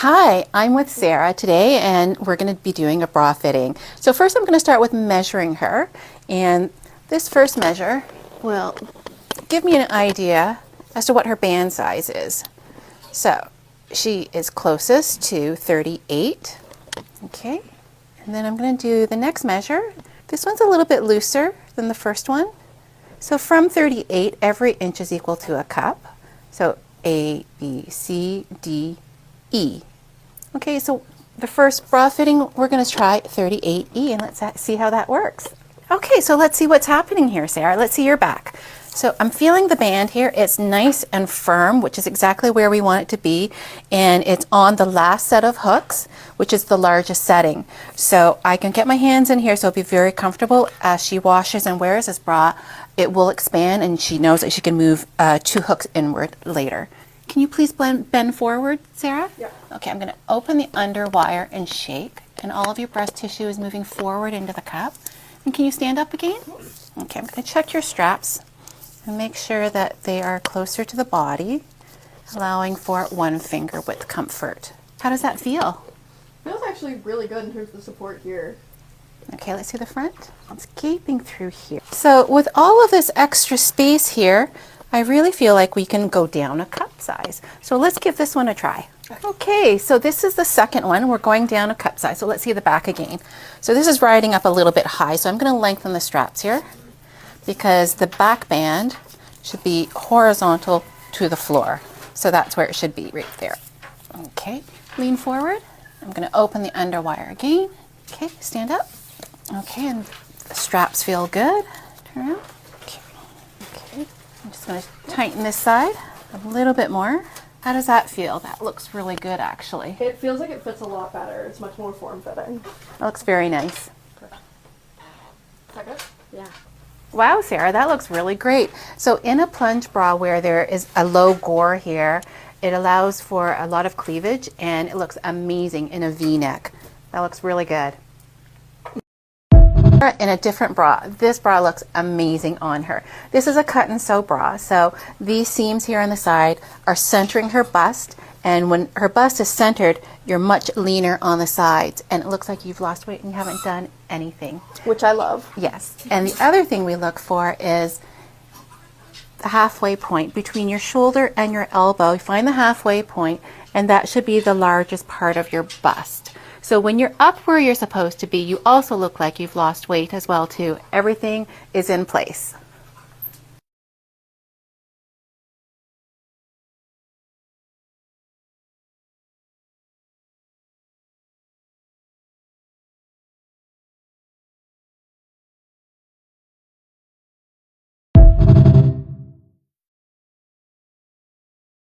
Hi, I'm with Sarah today and we're going to be doing a bra fitting. So first I'm going to start with measuring her, and this first measure will give me an idea as to what her band size is. So she is closest to 38. Okay, and then I'm going to do the next measure. This one's a little bit looser than the first one. So from 38, every inch is equal to a cup. So A, B, C, D, E. Okay, so the first bra fitting, we're going to try 38E, and let's see how that works. Okay, so let's see what's happening here, Sarah. Let's see your back. So I'm feeling the band here. It's nice and firm, which is exactly where we want it to be, and it's on the last set of hooks, which is the largest setting. So I can get my hands in here, so it'll be very comfortable. As she washes and wears this bra, it will expand, and she knows that she can move 2 hooks inward later. Can you please bend forward, Sarah? Yeah. Okay, I'm going to open the under wire and shake, and all of your breast tissue is moving forward into the cup. And can you stand up again? Okay, I'm going to check your straps and make sure that they are closer to the body, allowing for 1 finger width comfort. How does that feel? Feels actually really good in terms of the support here. Okay, let's see the front. It's gaping through here. So with all of this extra space here, I really feel like we can go down a cup size. So let's give this one a try. Okay, so this is the second one. We're going down a cup size. So let's see the back again. So this is riding up a little bit high. So I'm going to lengthen the straps here because the back band should be horizontal to the floor. So that's where it should be, right there. Okay, lean forward. I'm going to open the underwire again. Okay, stand up. Okay, and the straps feel good. Turn around. Okay. I'm just going to tighten this side a little bit more. How does that feel? That looks really good, actually. It feels like it fits a lot better. It's much more form-fitting. That looks very nice. Is that good? Yeah. Wow, Sarah, that looks really great. So in a plunge bra where there is a low gore here, it allows for a lot of cleavage, and it looks amazing in a V-neck. That looks really good. In a different bra, this bra looks amazing on her. This is a cut and sew bra, so these seams here on the side are centering her bust, and when her bust is centered, you're much leaner on the sides, and it looks like you've lost weight and you haven't done anything. Which I love. Yes, and the other thing we look for is the halfway point between your shoulder and your elbow. Find the halfway point, and that should be the largest part of your bust. So when you're up where you're supposed to be, you also look like you've lost weight as well too. Everything is in place.